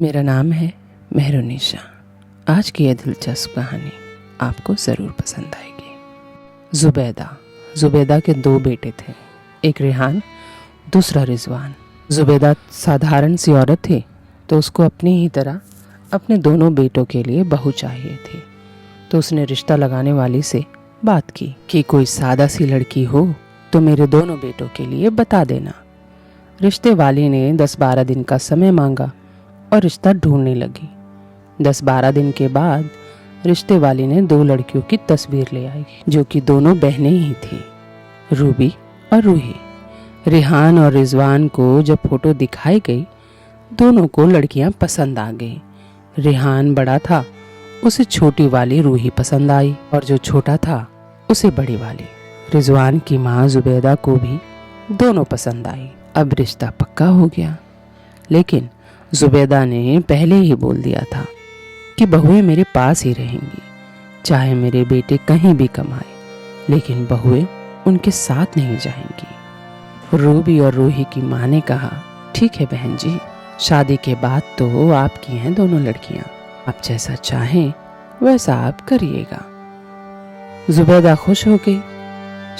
मेरा नाम है मेहरुनिशा। आज की यह दिलचस्प कहानी आपको ज़रूर पसंद आएगी। ज़ुबैदा के 2 बेटे थे, एक रेहान, दूसरा रिजवान। ज़ुबैदा साधारण सी औरत थी, तो उसको अपनी ही तरह अपने दोनों बेटों के लिए बहू चाहिए थी। तो उसने रिश्ता लगाने वाली से बात की कि कोई सादा सी लड़की हो तो मेरे दोनों बेटों के लिए बता देना। रिश्ते वाली ने 10-12 दिन का समय मांगा और रिश्ता ढूंढने लगी। 10-12 दिन के बाद रिश्ते वाली ने 2 लड़कियों की तस्वीर ले आई, जो कि दोनों बहनें ही थी, रूबी और रूही। रेहान और रिजवान को जब फोटो दिखाई गई, दोनों को लड़कियां पसंद आ गई। रेहान बड़ा था, उसे छोटी वाली रूही पसंद आई, और जो छोटा था उसे बड़ी वाली। रिजवान की माँ ज़ुबैदा को भी दोनों पसंद आई। अब रिश्ता पक्का हो गया, लेकिन ज़ुबैदा ने पहले ही बोल दिया था कि बहुएं मेरे पास ही रहेंगी, चाहे मेरे बेटे कहीं भी कमाए, लेकिन बहुएं उनके साथ नहीं जाएंगी। रूबी और रूही की माँ ने कहा, ठीक है बहन जी, शादी के बाद तो आपकी हैं दोनों लड़कियां, आप जैसा चाहें वैसा आप करिएगा। ज़ुबैदा खुश हो गई,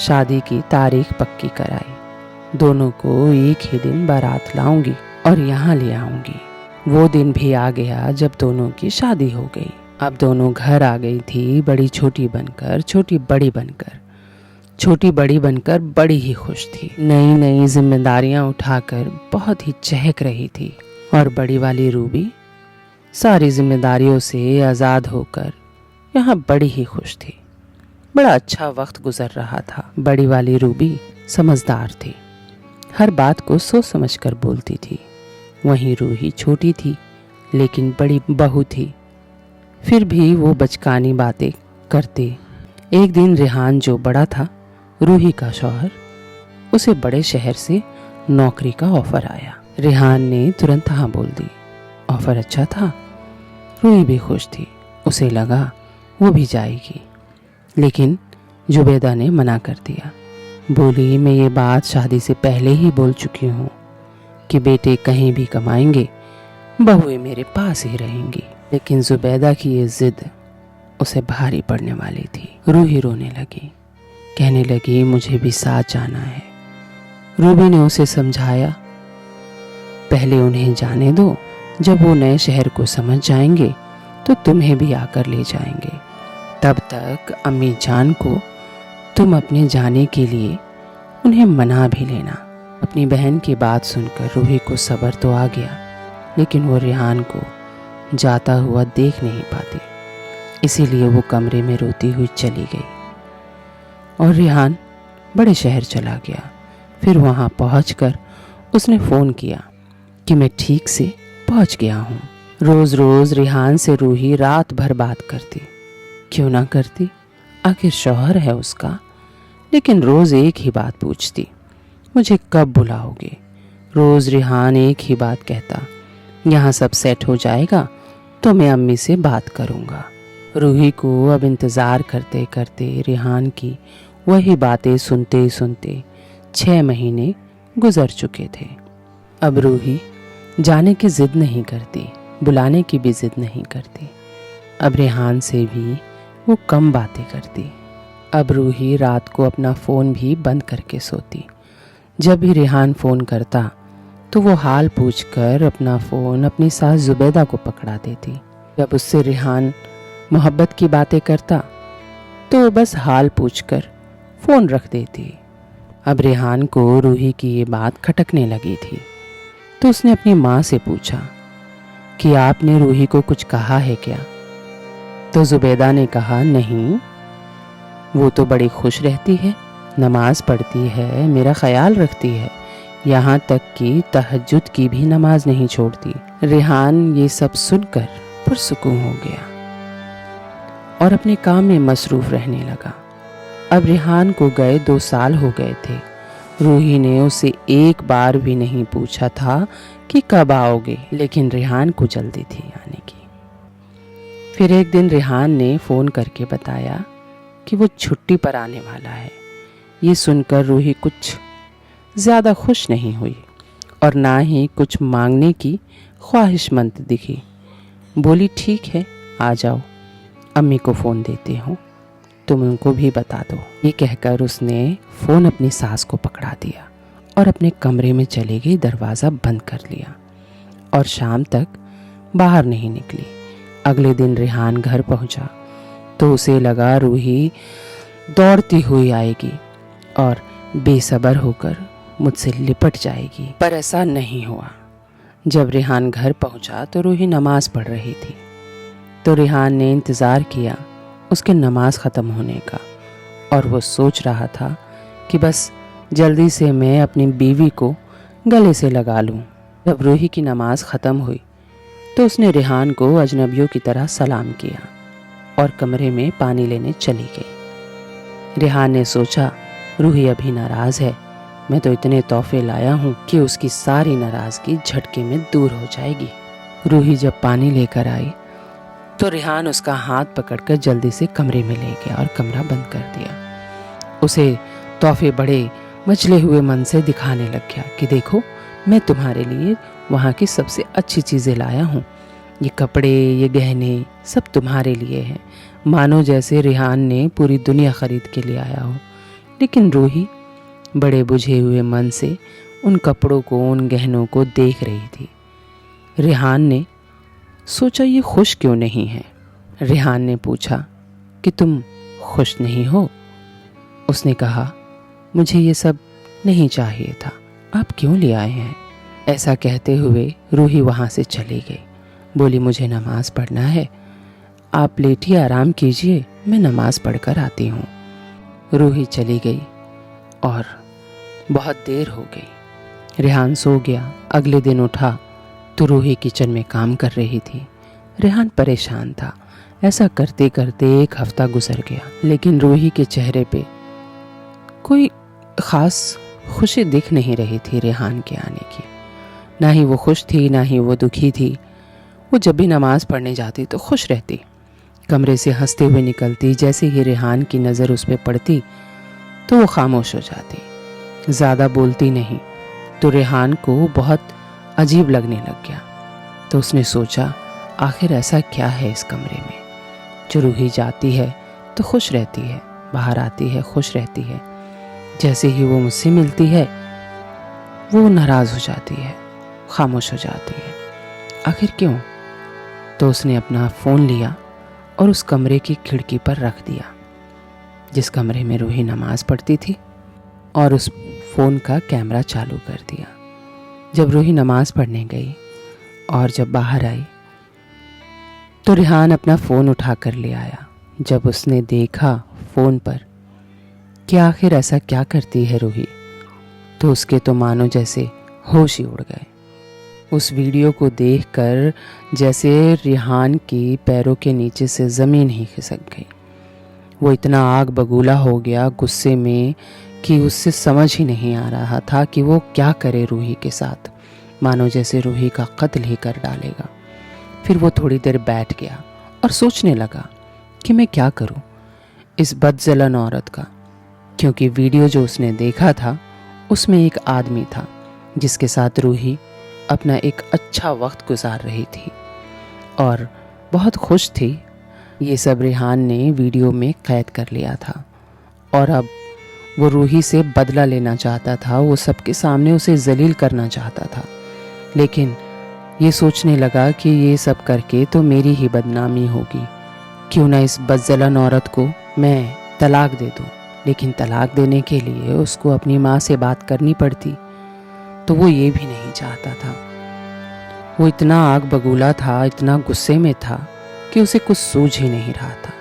शादी की तारीख पक्की कराई। दोनों को एक ही दिन बारात लाऊंगी और यहाँ ले आऊंगी। वो दिन भी आ गया जब दोनों की शादी हो गई। अब दोनों घर आ गई थी, बड़ी छोटी बनकर, छोटी बड़ी बनकर। छोटी बड़ी बनकर बड़ी ही खुश थी। नई नई जिम्मेदारियां उठाकर बहुत ही चहक रही थी। और बड़ी वाली रूबी सारी जिम्मेदारियों से आज़ाद होकर यहाँ बड़ी ही खुश थी। बड़ा अच्छा वक्त गुजर रहा था। बड़ी वाली रूबी समझदार थी, हर बात को सोच समझकर बोलती थी। वहीं रूही छोटी थी, लेकिन बड़ी बहू थी, फिर भी वो बचकानी बातें करती। एक दिन रेहान, जो बड़ा था, रूही का शौहर, उसे बड़े शहर से नौकरी का ऑफर आया। रेहान ने तुरंत हाँ बोल दी। ऑफर अच्छा था, रूही भी खुश थी, उसे लगा वो भी जाएगी, लेकिन ज़ुबैदा ने मना कर दिया। बोली, मैं ये बात शादी से पहले ही बोल चुकी हूँ कि बेटे कहीं भी कमाएंगे, बहुएं मेरे पास ही रहेंगी। लेकिन ज़ुबैदा की ये जिद उसे भारी पड़ने वाली थी। रूही रोने लगी, कहने लगी, मुझे भी साथ जाना है। रूबी ने उसे समझाया, पहले उन्हें जाने दो, जब वो नए शहर को समझ जाएंगे तो तुम्हें भी आकर ले जाएंगे। तब तक अम्मी जान को तुम अपने जाने के लिए उन्हें मना भी लेना। अपनी बहन की बात सुनकर रूही को सब्र तो आ गया, लेकिन वो रेहान को जाता हुआ देख नहीं पाती, इसीलिए वो कमरे में रोती हुई चली गई। और रेहान बड़े शहर चला गया। फिर वहाँ पहुँचकर उसने फ़ोन किया कि मैं ठीक से पहुँच गया हूँ। रोज़ रोज़ रेहान से रूही रात भर बात करती। क्यों ना करती, आखिर शौहर है उसका। लेकिन रोज़ एक ही बात पूछती, मुझे कब बुलाओगे। रोज़ रेहान एक ही बात कहता, यहाँ सब सेट हो जाएगा तो मैं अम्मी से बात करूँगा। रूही को अब इंतज़ार करते करते रेहान की वही बातें सुनते सुनते 6 महीने गुजर चुके थे। अब रूही जाने की ज़िद नहीं करती, बुलाने की भी ज़िद नहीं करती। अब रेहान से भी वो कम बातें करती। अब रूही रात को अपना फ़ोन भी बंद करके सोती। जब भी रेहान फ़ोन करता तो वो हाल पूछकर अपना फ़ोन अपनी सास ज़ुबैदा को पकड़ा देती। जब उससे रेहान मोहब्बत की बातें करता तो बस हाल पूछकर फ़ोन रख देती। अब रेहान को रूही की ये बात खटकने लगी थी, तो उसने अपनी माँ से पूछा कि आपने रूही को कुछ कहा है क्या। तो ज़ुबैदा ने कहा, नहीं, वो तो बड़ी खुश रहती है, नमाज पढ़ती है, मेरा ख्याल रखती है, यहाँ तक कि तहज्जुद की भी नमाज नहीं छोड़ती। रेहान ये सब सुनकर पुरसुकून हो गया और अपने काम में मसरूफ़ रहने लगा। अब रेहान को गए 2 साल हो गए थे। रूही ने उसे एक बार भी नहीं पूछा था कि कब आओगे, लेकिन रेहान को जल्दी थी आने की। फिर एक दिन रेहान ने फ़ोन करके बताया कि वो छुट्टी पर आने वाला है। ये सुनकर रूही कुछ ज़्यादा खुश नहीं हुई और ना ही कुछ मांगने की ख्वाहिशमंद दिखी। बोली, ठीक है, आ जाओ, अम्मी को फ़ोन देती हूँ, तुम उनको भी बता दो। ये कहकर उसने फ़ोन अपनी सास को पकड़ा दिया और अपने कमरे में चली गई, दरवाज़ा बंद कर लिया और शाम तक बाहर नहीं निकली। अगले दिन रेहान घर पहुंचा तो उसे लगा रूही दौड़ती हुई आएगी और बेसब्र होकर मुझसे लिपट जाएगी, पर ऐसा नहीं हुआ। जब रेहान घर पहुंचा तो रूही नमाज पढ़ रही थी, तो रेहान ने इंतज़ार किया उसके नमाज ख़त्म होने का और वो सोच रहा था कि बस जल्दी से मैं अपनी बीवी को गले से लगा लूं। जब रूही की नमाज ख़त्म हुई तो उसने रेहान को अजनबियों की तरह सलाम किया और कमरे में पानी लेने चली गई। रेहान ने सोचा, रूही अभी नाराज़ है, मैं तो इतने तोहफे लाया हूँ कि उसकी सारी नाराज़गी झटके में दूर हो जाएगी। रूही जब पानी लेकर आई तो रेहान उसका हाथ पकड़कर जल्दी से कमरे में ले गया और कमरा बंद कर दिया। उसे तोहफे बड़े मचले हुए मन से दिखाने लग गया कि देखो, मैं तुम्हारे लिए वहाँ की सबसे अच्छी चीज़ें लाया हूँ, ये कपड़े, ये गहने सब तुम्हारे लिए हैं, मानो जैसे रेहान ने पूरी दुनिया खरीद के ले आया हो। लेकिन रूही बड़े बुझे हुए मन से उन कपड़ों को, उन गहनों को देख रही थी। रेहान ने सोचा, ये खुश क्यों नहीं है। रेहान ने पूछा कि तुम खुश नहीं हो। उसने कहा, मुझे ये सब नहीं चाहिए था, आप क्यों ले आए हैं। ऐसा कहते हुए रूही वहाँ से चली गई। बोली, मुझे नमाज पढ़ना है, आप लेटिए, आराम कीजिए, मैं नमाज पढ़कर आती हूँ। रूही चली गई और बहुत देर हो गई। रेहान सो गया। अगले दिन उठा तो रूही किचन में काम कर रही थी। रेहान परेशान था। ऐसा करते करते एक हफ्ता गुजर गया, लेकिन रूही के चेहरे पे कोई ख़ास खुशी दिख नहीं रही थी रेहान के आने की। ना ही वो खुश थी, ना ही वो दुखी थी। वो जब भी नमाज पढ़ने जाती तो खुश रहती, कमरे से हंसते हुए निकलती। जैसे ही रेहान की नज़र उस पर पड़ती तो वो खामोश हो जाती, ज़्यादा बोलती नहीं। तो रेहान को बहुत अजीब लगने लग गया। तो उसने सोचा, आखिर ऐसा क्या है इस कमरे में जो रूही जाती है तो खुश रहती है, बाहर आती है खुश रहती है, जैसे ही वो मुझसे मिलती है वो नाराज़ हो जाती है, खामोश हो जाती है, आखिर क्यों। तो उसने अपना फ़ोन लिया और उस कमरे की खिड़की पर रख दिया जिस कमरे में रूही नमाज पढ़ती थी, और उस फ़ोन का कैमरा चालू कर दिया। जब रूही नमाज पढ़ने गई और जब बाहर आई तो रेहान अपना फ़ोन उठा कर ले आया। जब उसने देखा फ़ोन पर कि आखिर ऐसा क्या करती है रूही, तो उसके तो मानो जैसे होश ही उड़ गए। उस वीडियो को देखकर जैसे रेहान की पैरों के नीचे से ज़मीन ही खिसक गई। वो इतना आग बबूला हो गया गुस्से में कि उससे समझ ही नहीं आ रहा था कि वो क्या करे रूही के साथ, मानो जैसे रूही का कत्ल ही कर डालेगा। फिर वो थोड़ी देर बैठ गया और सोचने लगा कि मैं क्या करूं इस बदजलन औरत का, क्योंकि वीडियो जो उसने देखा था उसमें एक आदमी था जिसके साथ रूही अपना एक अच्छा वक्त गुजार रही थी और बहुत खुश थी। ये सब रेहान ने वीडियो में कैद कर लिया था और अब वो रूही से बदला लेना चाहता था, वो सबके सामने उसे जलील करना चाहता था। लेकिन ये सोचने लगा कि ये सब करके तो मेरी ही बदनामी होगी, क्यों ना इस बदजलन औरत को मैं तलाक दे दूं। लेकिन तलाक देने के लिए उसको अपनी माँ से बात करनी पड़ती, तो वो ये भी नहीं चाहता था। वो इतना आग बबूला था, इतना गुस्से में था कि उसे कुछ सूझ ही नहीं रहा था।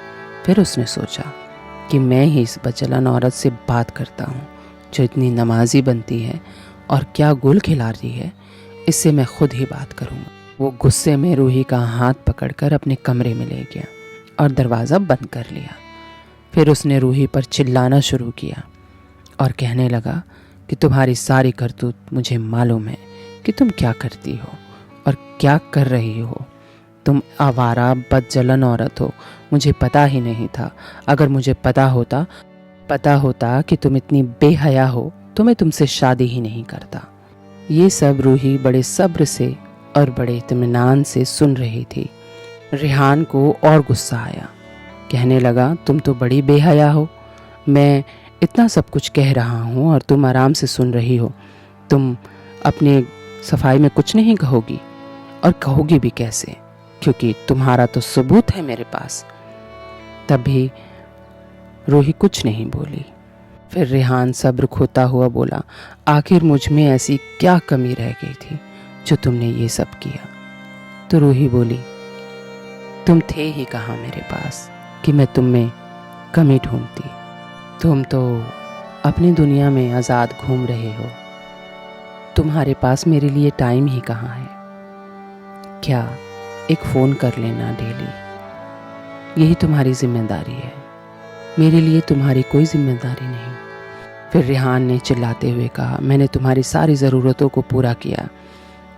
फिर उसने सोचा कि मैं ही इस बदजलन औरत से बात करता हूँ जो इतनी नमाजी बनती है और क्या गुल खिला रही है, इससे मैं खुद ही बात करूँगा। वो गुस्से में रूही का हाथ पकड़कर अपने कमरे में ले गया और दरवाज़ा बंद कर लिया। फिर उसने रूही पर चिल्लाना शुरू किया और कहने लगा कि तुम्हारी सारी करतूत मुझे मालूम है कि तुम क्या करती हो और क्या कर रही हो। तुम आवारा बदजलन औरत हो, मुझे पता ही नहीं था। अगर मुझे पता होता कि तुम इतनी बेहया हो तो मैं तुमसे शादी ही नहीं करता। ये सब रूही बड़े सब्र से और बड़े इत्मीनान से सुन रही थी। रेहान को और गुस्सा आया। कहने लगा, तुम तो बड़ी बेहया हो। मैं इतना सब कुछ कह रहा हूँ और तुम आराम से सुन रही हो। तुम अपने सफाई में कुछ नहीं कहोगी, और कहोगी भी कैसे, क्योंकि तुम्हारा तो सबूत है मेरे पास। तब भी रूही कुछ नहीं बोली। फिर रेहान सब्र खोता हुआ बोला, आखिर मुझ में ऐसी क्या कमी रह गई थी जो तुमने ये सब किया? तो रूही बोली, तुम थे ही कहाँ मेरे पास कि मैं तुम में कमी ढूंढती। तुम तो अपनी दुनिया में आज़ाद घूम रहे हो। तुम्हारे पास मेरे लिए टाइम ही कहाँ है? क्या एक फ़ोन कर लेना डेली, यही तुम्हारी जिम्मेदारी है। मेरे लिए तुम्हारी कोई जिम्मेदारी नहीं। फिर रेहान ने चिल्लाते हुए कहा, मैंने तुम्हारी सारी ज़रूरतों को पूरा किया।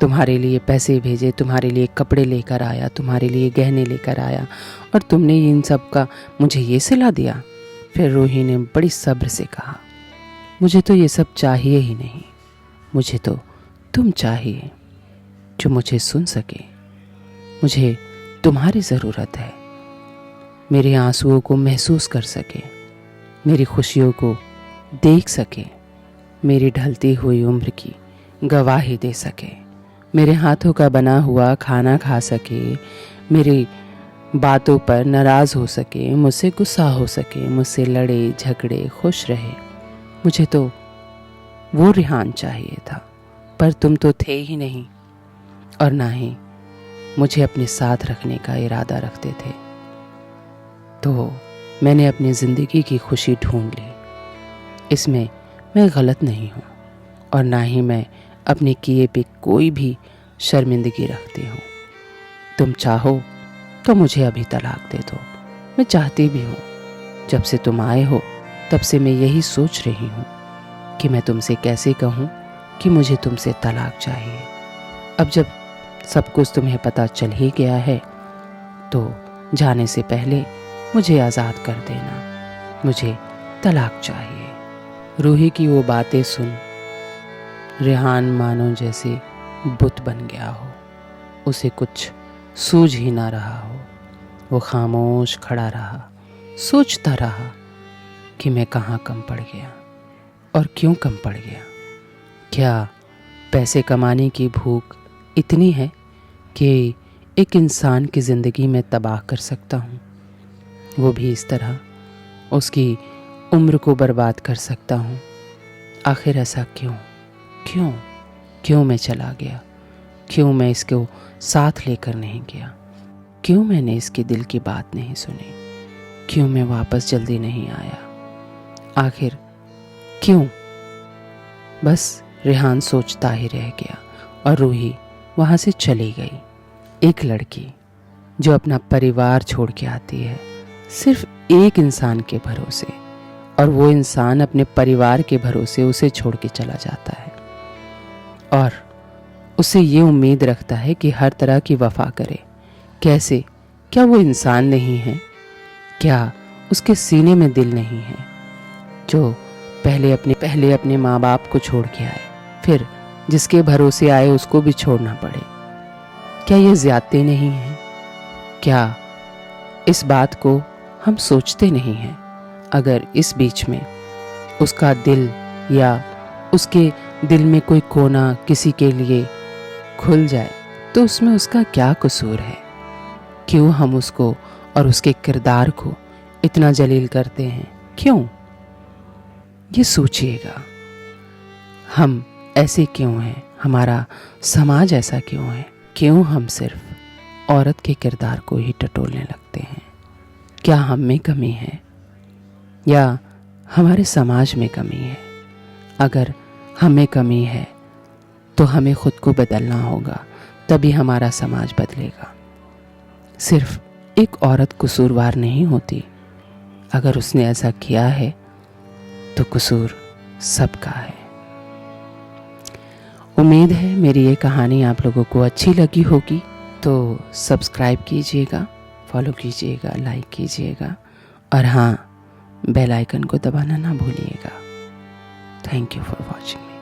तुम्हारे लिए पैसे भेजे, तुम्हारे लिए कपड़े लेकर आया, तुम्हारे लिए गहने लेकर आया, और तुमने इन सब का मुझे ये सिला दिया। फिर रूही ने बड़ी सब्र से कहा, मुझे तो ये सब चाहिए ही नहीं। मुझे तो तुम चाहिए जो मुझे सुन सके। मुझे तुम्हारी ज़रूरत है, मेरे आंसुओं को महसूस कर सके, मेरी खुशियों को देख सके, मेरी ढलती हुई उम्र की गवाही दे सके, मेरे हाथों का बना हुआ खाना खा सके, मेरी बातों पर नाराज़ हो सके, मुझसे गुस्सा हो सके, मुझसे लड़े झगड़े खुश रहे। मुझे तो वो रेहान चाहिए था, पर तुम तो थे ही नहीं, और ना ही मुझे अपने साथ रखने का इरादा रखते थे। तो मैंने अपनी ज़िंदगी की खुशी ढूंढ ली। इसमें मैं गलत नहीं हूँ, और ना ही मैं अपने किए पे कोई भी शर्मिंदगी रखती हूँ। तुम चाहो तो मुझे अभी तलाक दे दो, मैं चाहती भी हूँ। जब से तुम आए हो तब से मैं यही सोच रही हूँ कि मैं तुमसे कैसे कहूँ कि मुझे तुमसे तलाक चाहिए। अब जब सब कुछ तुम्हें पता चल ही गया है, तो जाने से पहले मुझे आज़ाद कर देना। मुझे तलाक चाहिए। रूही की वो बातें सुन रेहान मानो जैसे बुत बन गया हो। उसे कुछ सूझ ही ना रहा हो। वो खामोश खड़ा रहा, सोचता रहा कि मैं कहाँ कम पड़ गया और क्यों कम पड़ गया। क्या पैसे कमाने की भूख इतनी है कि एक इंसान की ज़िंदगी में तबाह कर सकता हूँ, वो भी इस तरह उसकी उम्र को बर्बाद कर सकता हूँ? आखिर ऐसा क्यों क्यों क्यों मैं चला गया? क्यों मैं इसको साथ लेकर नहीं गया? क्यों मैंने इसके दिल की बात नहीं सुनी? क्यों मैं वापस जल्दी नहीं आया? आखिर क्यों? बस रेहान सोचता ही रह गया और रूही वहाँ से चली गई। एक लड़की जो अपना परिवार छोड़ के आती है सिर्फ एक इंसान के भरोसे, और वो इंसान अपने परिवार के भरोसे उसे छोड़ के चला जाता है और उसे ये उम्मीद रखता है कि हर तरह की वफा करे। कैसे? क्या वो इंसान नहीं है? क्या उसके सीने में दिल नहीं है जो पहले अपने माँ बाप को छोड़ के आए, फिर जिसके भरोसे आए उसको भी छोड़ना पड़े? क्या ये ज़्यादती नहीं है? क्या इस बात को हम सोचते नहीं हैं? अगर इस बीच में उसका दिल या उसके दिल में कोई कोना किसी के लिए खुल जाए तो उसमें उसका क्या कसूर है? क्यों हम उसको और उसके किरदार को इतना जलील करते हैं? क्यों? ये सोचिएगा, हम ऐसे क्यों हैं? हमारा समाज ऐसा क्यों है? क्यों हम सिर्फ औरत के किरदार को ही टटोलने लगते हैं? क्या हम में कमी है या हमारे समाज में कमी है? अगर हमें कमी है तो हमें खुद को बदलना होगा, तभी हमारा समाज बदलेगा। सिर्फ एक औरत कसूरवार नहीं होती। अगर उसने ऐसा किया है तो कसूर सबका है। उम्मीद है मेरी ये कहानी आप लोगों को अच्छी लगी होगी, तो सब्सक्राइब कीजिएगा, फॉलो कीजिएगा, लाइक कीजिएगा, और हाँ, बेल आइकन को दबाना ना भूलिएगा। Thank you for watching.